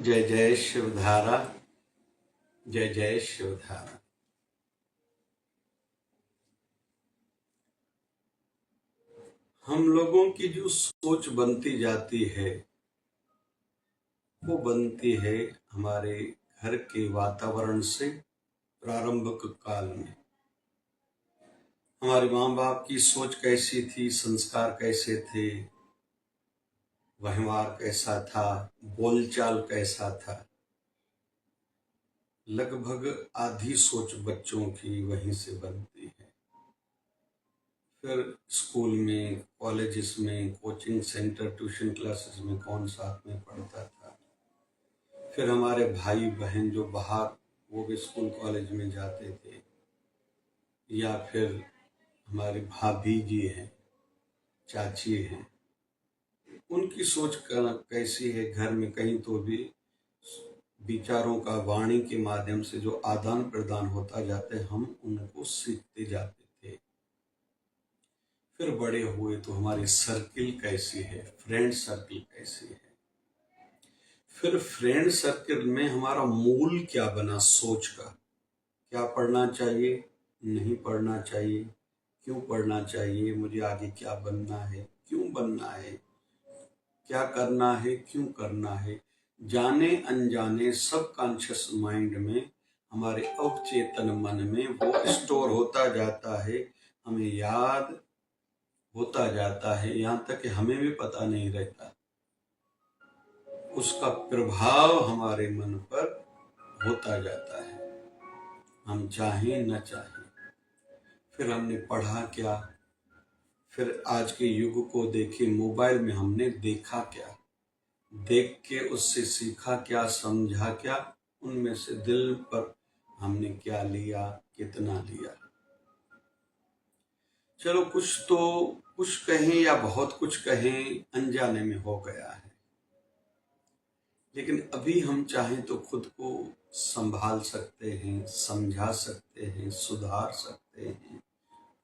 जय जय शिवधारा, जय जय शिवधारा। हम लोगों की जो सोच बनती जाती है वो बनती है हमारे घर के वातावरण से। प्रारंभिक काल में हमारे माँ बाप की सोच कैसी थी, संस्कार कैसे थे, व्यवहार कैसा था, बोलचाल कैसा था, लगभग आधी सोच बच्चों की वहीं से बनती है। फिर स्कूल में, कॉलेजेस में, कोचिंग सेंटर, ट्यूशन क्लासेस में कौन साथ में पढ़ता था। फिर हमारे भाई बहन जो बाहर, वो भी स्कूल कॉलेज में जाते थे, या फिर हमारी भाभी जी हैं, चाची हैं, उनकी सोच कैसी है घर में। कहीं तो भी विचारों का वाणी के माध्यम से जो आदान प्रदान होता जाते, हम उनको सीखते जाते थे। फिर बड़े हुए तो हमारी सर्किल कैसी है, फ्रेंड सर्किल कैसी है। फिर फ्रेंड सर्किल में हमारा मूल क्या बना सोच का, क्या पढ़ना चाहिए, नहीं पढ़ना चाहिए, क्यों पढ़ना चाहिए, मुझे आगे क्या बनना है, क्यों बनना है, क्या करना है, क्यों करना है। जाने अनजाने सबकॉन्शियस माइंड में, हमारे अवचेतन मन में वो स्टोर होता जाता है, हमें याद होता जाता है, यहाँ तक कि हमें भी पता नहीं रहता। उसका प्रभाव हमारे मन पर होता जाता है, हम चाहें न चाहें। फिर हमने पढ़ा क्या, फिर आज के युग को देखे, मोबाइल में हमने देखा क्या, देख के उससे सीखा क्या, समझा क्या, उनमें से दिल पर हमने क्या लिया, कितना लिया। चलो कुछ कहें या बहुत कुछ कहें, अनजाने में हो गया है। लेकिन अभी हम चाहें तो खुद को संभाल सकते हैं, समझा सकते हैं, सुधार सकते हैं,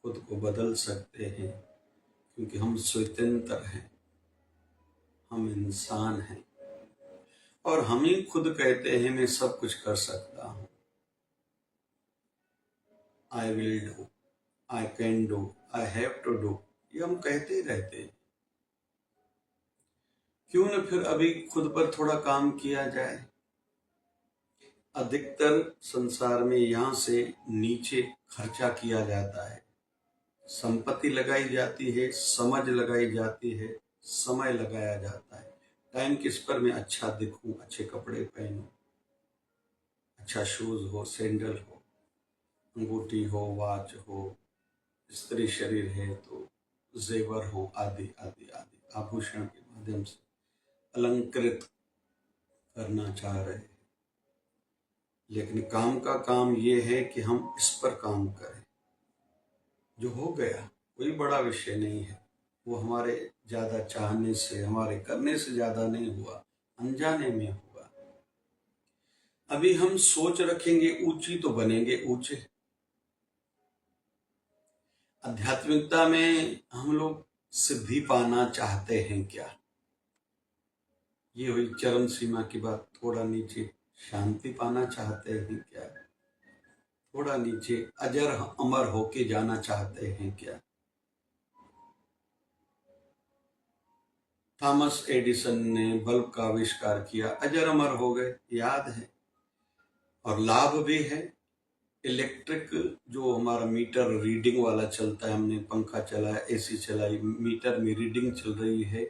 खुद को बदल सकते हैं, क्योंकि हम स्वतंत्र हैं, हम इंसान हैं, और हम ही खुद कहते हैं मैं सब कुछ कर सकता हूं। I will do, I can do, I have to do, ये हम कहते ही रहते हैं। क्यों न फिर अभी खुद पर थोड़ा काम किया जाए। अधिकतर संसार में यहाँ से नीचे खर्चा किया जाता है, संपत्ति लगाई जाती है, समझ लगाई जाती है, समय लगाया जाता है। टाइम किस पर मैं अच्छा दिखूं, अच्छे कपड़े पहनूं, अच्छा शूज हो, सैंडल हो, अंगूठी हो, वॉच हो, स्त्री शरीर है तो जेवर हो, आदि आदि आदि आभूषण के माध्यम से अलंकृत करना चाह रहे हैं। लेकिन काम का काम ये है कि हम इस पर काम करें। जो हो गया कोई बड़ा विषय नहीं है, वो हमारे ज्यादा चाहने से, हमारे करने से ज्यादा नहीं हुआ, अनजाने में हुआ। अभी हम सोच रखेंगे ऊंची तो बनेंगे ऊंचे। आध्यात्मिकता में हम लोग सिद्धि पाना चाहते हैं क्या, ये हुई चरम सीमा की बात। थोड़ा नीचे शांति पाना चाहते हैं क्या, थोड़ा नीचे अजर अमर होके जाना चाहते हैं क्या। थॉमस एडिसन ने बल्ब का आविष्कार किया, अजर अमर हो गए, याद है, और लाभ भी है। इलेक्ट्रिक जो हमारा मीटर रीडिंग वाला चलता है, हमने पंखा चलाया, एसी चलाई, मीटर में रीडिंग चल रही है,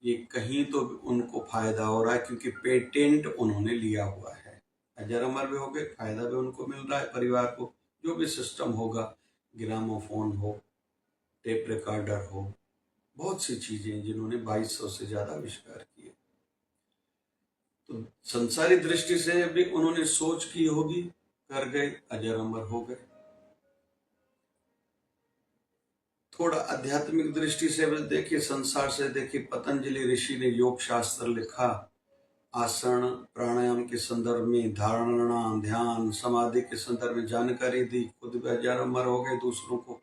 ये कहीं तो उनको फायदा हो रहा है, क्योंकि पेटेंट उन्होंने लिया हुआ है। अजर अमर भी हो गए, फायदा भी उनको मिल रहा है, परिवार को। जो भी सिस्टम होगा, ग्रामोफोन हो, टेप रिकॉर्डर हो, बहुत सी चीजें जिन्होंने 2200 से ज्यादा आविष्कार किए। तो संसारी दृष्टि से भी उन्होंने सोच की होगी, कर गए, अजर अमर हो गए। थोड़ा आध्यात्मिक दृष्टि से भी देखिए, संसार से देखिए, पतंजलि ऋषि ने योग शास्त्र लिखा, आसन प्राणायाम के संदर्भ में, धारणा, ध्यान, समाधि के संदर्भ में जानकारी दी, खुद भी अजर अमर हो गए, दूसरों को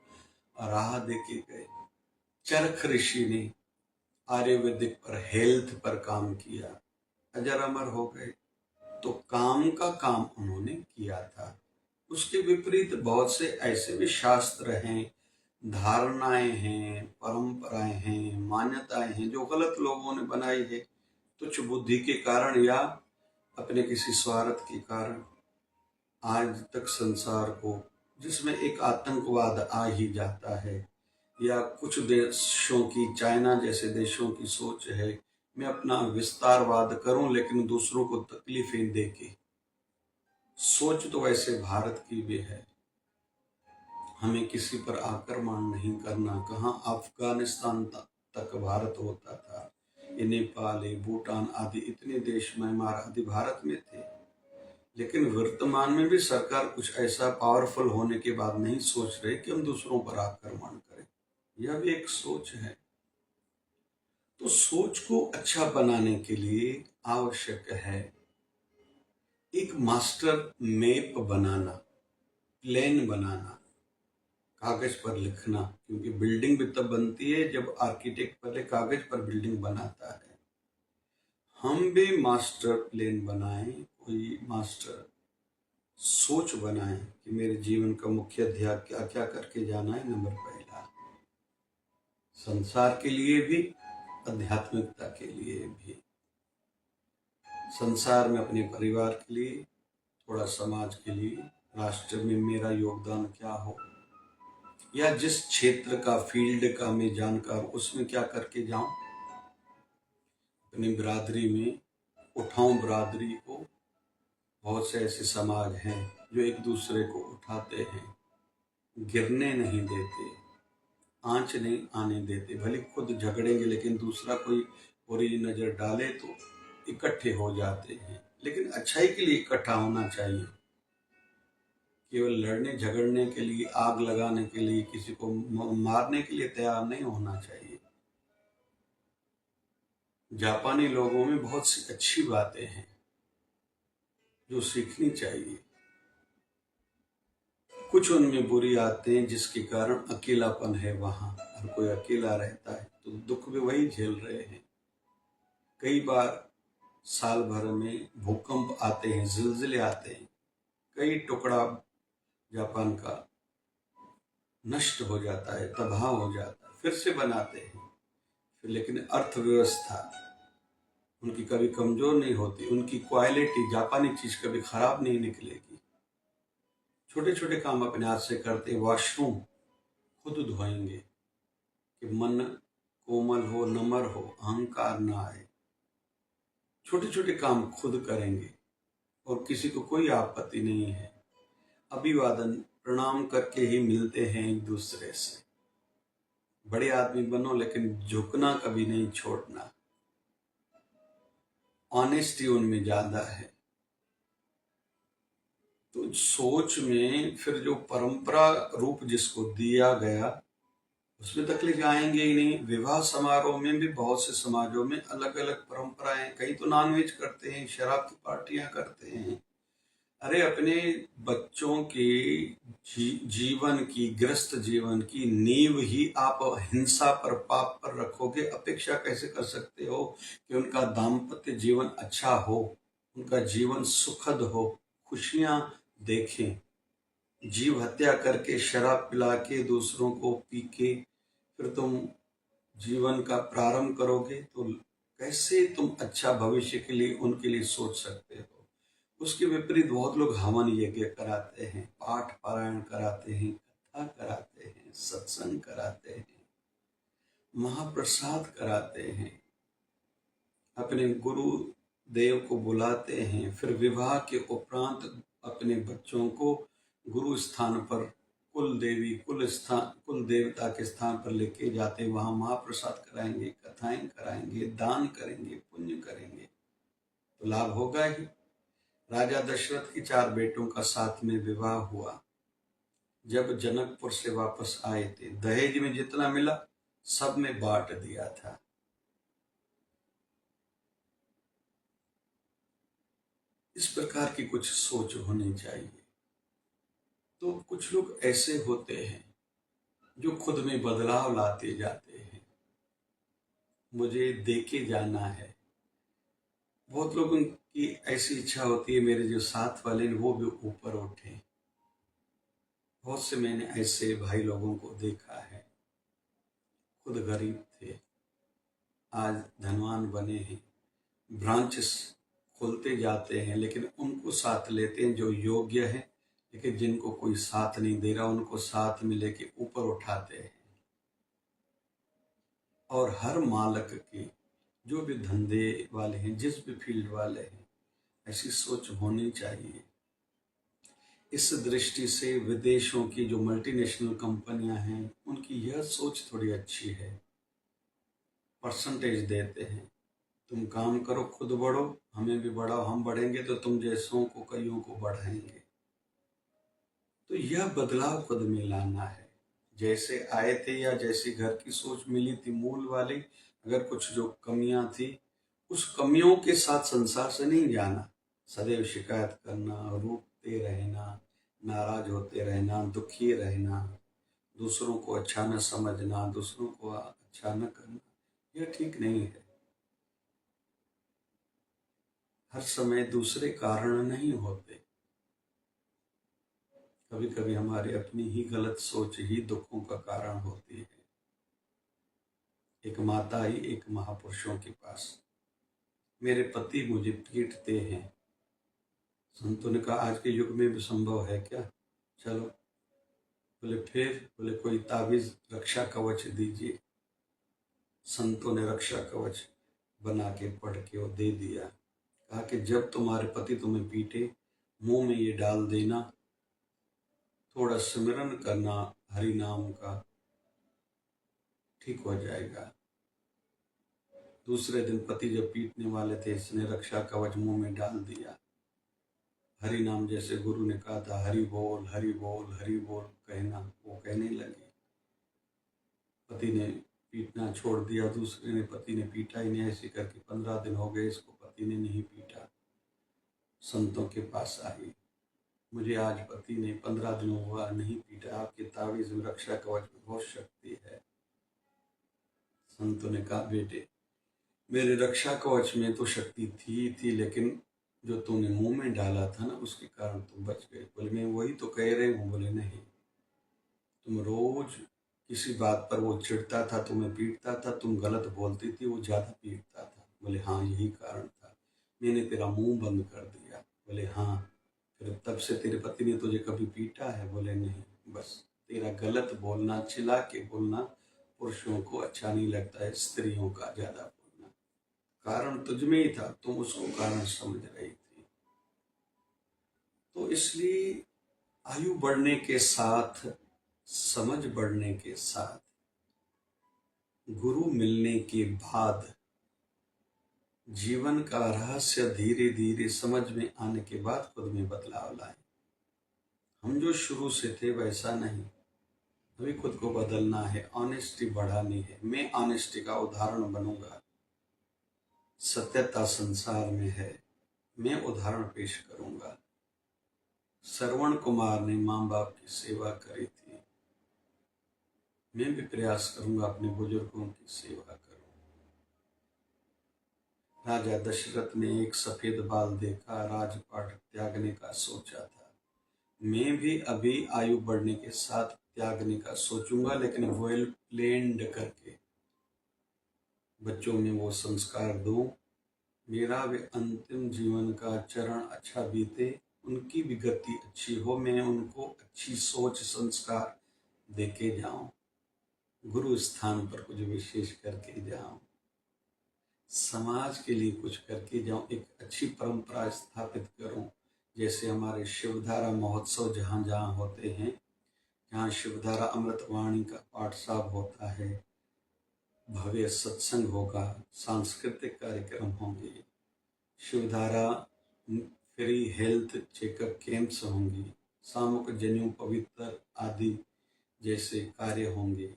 राह देके गए। चरक ऋषि ने आयुर्वेदिक पर, हेल्थ पर काम किया, अजर अमर हो गए। तो काम का काम उन्होंने किया था। उसके विपरीत बहुत से ऐसे भी शास्त्र हैं, धारणाएं हैं, परंपराएं हैं, मान्यताएं हैं जो गलत लोगों ने बनाई है, तुच्छ बुद्धि के कारण या अपने किसी स्वार्थ के कारण आज तक संसार को, जिसमें एक आतंकवाद आ ही जाता है, या कुछ देशों की, चाइना जैसे देशों की सोच है, मैं अपना विस्तारवाद करूं लेकिन दूसरों को तकलीफें देके। सोच तो वैसे भारत की भी है, हमें किसी पर आक्रमण नहीं करना। कहाँ अफगानिस्तान तक भारत होता था, ये नेपाल, ये भूटान आदि इतने देश, म्यांमार आदि भारत में थे। लेकिन वर्तमान में भी सरकार कुछ ऐसा पावरफुल होने के बाद नहीं सोच रहे कि हम दूसरों पर आक्रमण करें। यह भी एक सोच है। तो सोच को अच्छा बनाने के लिए आवश्यक है एक मास्टर मैप बनाना, प्लान बनाना, कागज पर लिखना, क्योंकि बिल्डिंग भी तब बनती है जब आर्किटेक्ट पहले कागज पर बिल्डिंग बनाता है। हम भी मास्टर प्लान बनाएं, कोई मास्टर सोच बनाएं कि मेरे जीवन का मुख्य ध्येय क्या क्या करके जाना है। नंबर पहला, संसार के लिए भी, आध्यात्मिकता के लिए भी। संसार में अपने परिवार के लिए, थोड़ा समाज के लिए, राष्ट्र में मेरा योगदान क्या हो, या जिस क्षेत्र का, फील्ड का मैं जानकार उसमें क्या करके जाऊं। अपनी बिरादरी में उठाऊं बिरादरी को। बहुत से ऐसे समाज हैं जो एक दूसरे को उठाते हैं, गिरने नहीं देते, आंच नहीं आने देते। भले खुद झगड़ेंगे लेकिन दूसरा कोई बुरी नजर डाले तो इकट्ठे हो जाते हैं। लेकिन अच्छाई के लिए इकट्ठा होना चाहिए, केवल लड़ने झगड़ने के लिए, आग लगाने के लिए, किसी को मारने के लिए तैयार नहीं होना चाहिए। जापानी लोगों में बहुत सी अच्छी बातें हैं जो सीखनी चाहिए। कुछ उनमें बुरी आते हैं जिसके कारण अकेलापन है। वहां हर कोई अकेला रहता है तो दुख भी वही झेल रहे हैं। कई बार साल भर में भूकंप आते हैं, जिलजिले आते हैं, कई टुकड़ा जापान का नष्ट हो जाता है, तबाह हो जाता है, फिर से बनाते हैं। फिर लेकिन अर्थव्यवस्था उनकी कभी कमजोर नहीं होती, उनकी क्वालिटी, जापानी चीज कभी खराब नहीं निकलेगी। छोटे छोटे काम अपने हाथ से करते, वॉशरूम खुद धोएंगे कि मन कोमल हो, नम्र हो, अहंकार ना आए। छोटे छोटे काम खुद करेंगे और किसी को कोई आपत्ति नहीं है। अभिवादन, प्रणाम करके ही मिलते हैं एक दूसरे से। बड़े आदमी बनो लेकिन झुकना कभी नहीं छोड़ना। ऑनेस्टी उनमें ज्यादा है। तो सोच में फिर जो परंपरा रूप जिसको दिया गया उसमें तकलीफ आएंगे ही नहीं। विवाह समारोह में भी बहुत से समाजों में अलग अलग परंपराएं, कहीं तो नॉनवेज करते हैं, शराब की पार्टियां करते हैं। अरे अपने बच्चों के जीवन की, गृहस्थ जीवन की नींव ही आप हिंसा पर, पाप पर रखोगे। अपेक्षा कैसे कर सकते हो कि उनका दाम्पत्य जीवन अच्छा हो, उनका जीवन सुखद हो, खुशियां देखें। जीव हत्या करके, शराब पिला के, दूसरों को पी के फिर तुम जीवन का प्रारंभ करोगे तो कैसे तुम अच्छा भविष्य के लिए उनके लिए सोच सकते हो। उसके विपरीत बहुत लोग हवन यज्ञ कराते हैं, पाठ पारायण कराते हैं, कथा कराते हैं, सत्संग कराते हैं, महाप्रसाद कराते हैं, अपने गुरु देव को बुलाते हैं। फिर विवाह के उपरांत अपने बच्चों को गुरु स्थान पर, कुल देवी, कुल देवता के स्थान पर लेके जाते, वहां महाप्रसाद कराएंगे, कथाएं कराएंगे, दान करेंगे, पुण्य करेंगे, तो लाभ होगा ही। राजा दशरथ के 4 बेटों का साथ में विवाह हुआ। जब जनकपुर से वापस आए थे, दहेज में जितना मिला सब में बांट दिया था। इस प्रकार की कुछ सोच होनी चाहिए। तो कुछ लोग ऐसे होते हैं जो खुद में बदलाव लाते जाते हैं। मुझे देके जाना है, बहुत लोगों की ऐसी इच्छा होती है मेरे जो साथ वाले हैं वो भी ऊपर उठे। बहुत से मैंने ऐसे भाई लोगों को देखा है, खुद गरीब थे, आज धनवान बने हैं, ब्रांचेस खोलते जाते हैं, लेकिन उनको साथ लेते हैं जो योग्य है, लेकिन जिनको कोई साथ नहीं दे रहा उनको साथ में लेके ऊपर उठाते हैं। और हर मालक की, जो भी धंधे वाले हैं, जिस भी फील्ड वाले हैं, ऐसी सोच होनी चाहिए। इस दृष्टि से विदेशों की जो मल्टीनेशनल कंपनियां हैं उनकी यह सोच थोड़ी अच्छी है। परसेंटेज देते हैं, तुम काम करो, खुद बढ़ो, हमें भी बढ़ाओ, हम बढ़ेंगे तो तुम जैसों को कईयों को बढ़ाएंगे। तो यह बदलाव खुद में लाना है। जैसे आए थे या जैसी घर की सोच मिली थी मूल वाली, अगर कुछ जो कमियां थी, उस कमियों के साथ संसार से नहीं जाना। सदैव शिकायत करना, रूठते रहना, नाराज होते रहना, दुखी रहना, दूसरों को अच्छा न समझना, दूसरों को अच्छा न करना, यह ठीक नहीं है। हर समय दूसरे कारण नहीं होते, कभी कभी हमारी अपनी ही गलत सोच ही दुखों का कारण होती है। एक माता आई एक महापुरुषों के पास, मेरे पति मुझे पीटते हैं। संतों ने कहा आज के युग में भी संभव है क्या? चलो, बोले फिर? बोले कोई ताबीज रक्षा कवच दीजिए। संतों ने रक्षा कवच बना के पढ़ के वो दे दिया। कहा कि जब तुम्हारे पति तुम्हें पीटे, मुंह में ये डाल देना, थोड़ा सिमरन करना हरि नाम का, ठीक हो जाएगा। दूसरे दिन पति जब पीटने वाले थे, इसने रक्षा कवच मुंह में डाल दिया। हरि नाम जैसे गुरु ने कहा था, हरि बोल हरि बोल हरि बोल कहना, वो कहने लगे। पति ने पीटना छोड़ दिया, दूसरे ने पति ने पीटा ही नहीं। ऐसे करके 15 दिन हो गए, इसको पति ने नहीं पीटा। संतों के पास आई, मुझे आज पति ने 15 दिन हुआ नहीं पीटा, आपके तावीज में रक्षा कवच में बहुत शक्ति है। संतों ने कहा बेटे, मेरे रक्षा कवच में तो शक्ति थी, लेकिन जो तूने मुंह में डाला था ना, उसके कारण तुम बच गए। बोले मैं वही तो कह रही हूँ। बोले नहीं, तुम रोज किसी बात पर वो चिढ़ता था, तुम्हें पीटता था, तुम गलत बोलती थी, वो ज्यादा पीटता था। बोले हाँ, यही कारण था, मैंने तेरा मुंह बंद कर दिया। बोले हाँ, फिर तब से तेरे पति ने तुझे कभी पीटा है? बोले नहीं, बस तेरा गलत बोलना, चिल्ला के बोलना पुरुषों को अच्छा नहीं लगता है, स्त्रियों का ज्यादा बोलना। कारण तुझ में ही था, तुम उसको कारण समझ रही थी। तो इसलिए आयु बढ़ने के साथ, समझ बढ़ने के साथ, गुरु मिलने के बाद, जीवन का रहस्य धीरे धीरे समझ में आने के बाद खुद में बदलाव लाए। हम जो शुरू से थे वैसा नहीं, अभी खुद को बदलना है, ऑनेस्टी बढ़ानी है। मैं ऑनेस्टी का उदाहरण बनूंगा। सत्यता संसार में है, मैं उदाहरण पेश करूंगा। श्रवण कुमार ने माँ बाप की सेवा करी थी, मैं भी प्रयास करूंगा अपने बुजुर्गों की सेवा करूं। राजा दशरथ ने एक सफेद बाल देखा, राजपाट त्यागने का सोचा था। मैं भी अभी आयु बढ़ने के साथ त्यागने का सोचूंगा, लेकिन वेल प्लेन्ड करके बच्चों में वो संस्कार दूं, मेरा भी अंतिम जीवन का चरण अच्छा बीते, उनकी भी गति अच्छी हो, मैं उनको अच्छी सोच संस्कार देके जाऊं, गुरु स्थान पर कुछ विशेष करके जाऊं, समाज के लिए कुछ करके जाऊं, एक अच्छी परंपरा स्थापित करूं। जैसे हमारे शिवधारा महोत्सव जहाँ जहाँ होते हैं, जहाँ शिवधारा अमृतवाणी का पाठ साहब होता है, भव्य सत्संग होगा, सांस्कृतिक कार्यक्रम होंगे, Shivdhara free health checkup camps होंगी, सामूहिक जनेऊ पवित्र आदि जैसे कार्य होंगे।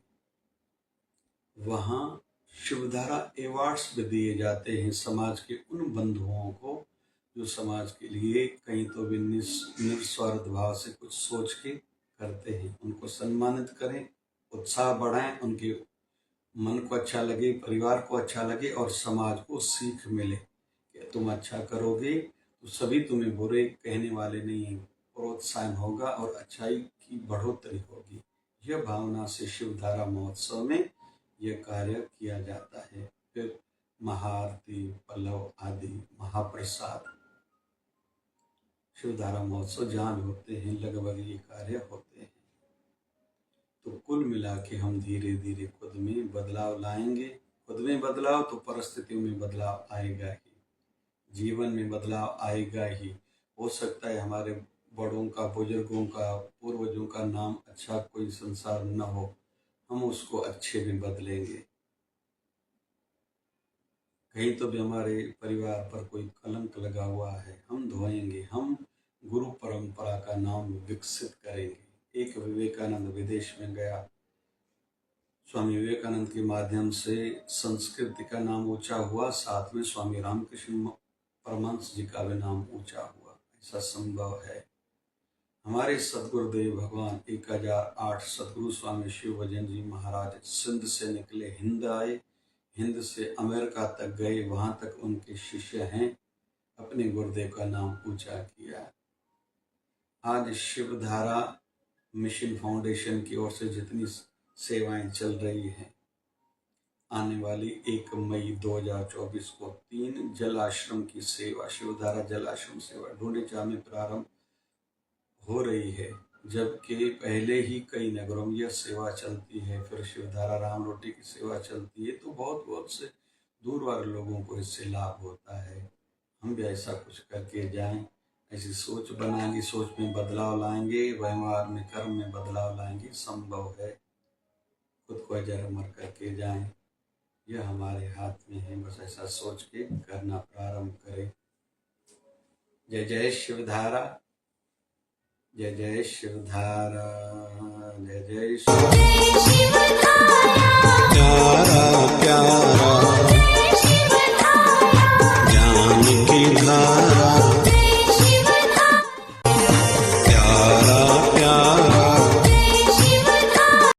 वहाँ शिवधारा अवार्ड्स भी दिए जाते हैं समाज के उन बंधुओं को जो समाज के लिए कहीं तो भी निस्वार्थ भाव से कुछ सोच के करते हैं। उनको सम्मानित करें, उत्साह बढ़ाएं, उनके मन को अच्छा लगे, परिवार को अच्छा लगे और समाज को सीख मिले कि तुम अच्छा करोगे तो सभी तुम्हें बुरे कहने वाले नहीं, प्रोत्साहन होगा और अच्छाई की बढ़ोतरी होगी। यह भावना से शिवधारा महोत्सव में यह कार्य किया जाता है। फिर महाआरती, पल्लव आदि, महाप्रसाद, शिवधारा महोत्सव जहाँ भी होते हैं लगभग ये कार्य होते हैं। तो कुल मिला के हम धीरे धीरे खुद में बदलाव लाएंगे। खुद में बदलाव तो परिस्थितियों में बदलाव आएगा ही, जीवन में बदलाव आएगा ही। हो सकता है हमारे बड़ों का, बुजुर्गों का, पूर्वजों का नाम अच्छा कोई संसार न हो, हम उसको अच्छे में बदलेंगे। कहीं तो भी हमारे परिवार पर कोई कलंक लगा हुआ है, हम धोएंगे, हम गुरु परंपरा का नाम विकसित करेंगे। एक विवेकानंद विदेश में गया, स्वामी विवेकानंद के माध्यम से संस्कृति का नाम ऊंचा हुआ, साथ में स्वामी रामकृष्ण परमहंस जी का भी नाम ऊंचा हुआ। ऐसा संभव है। हमारे सदगुरुदेव भगवान 1008 सदगुरु स्वामी शिव भजन जी महाराज सिंध से निकले, हिंद आए, हिंद से अमेरिका तक गए, वहां तक उनके शिष्य हैं, अपने गुरुदेव का नाम ऊंचा किया। आज शिवधारा मिशन फाउंडेशन की ओर से जितनी सेवाएं चल रही हैं, आने वाली 1 मई 2024 को 3 जल आश्रम की सेवा, शिवधारा जल आश्रम सेवा ढूंढेचा में प्रारंभ हो रही है, जबकि पहले ही कई नगरों में यह सेवा चलती है। फिर शिवधारा राम रोटी की सेवा चलती है, तो बहुत बहुत से दूर वाले लोगों को इससे लाभ होता है। हम भी ऐसा कुछ करके जाएं, ऐसी सोच बनाएंगे, सोच में बदलाव लाएंगे, व्यवहार में, कर्म में बदलाव लाएंगे, संभव है। खुद को अजर अमर करके जाएं, यह हमारे हाथ में है। बस ऐसा सोच के करना प्रारंभ करें। जय जय शिवधारा, जय जय शिवधारा, जय जय शिवधारा।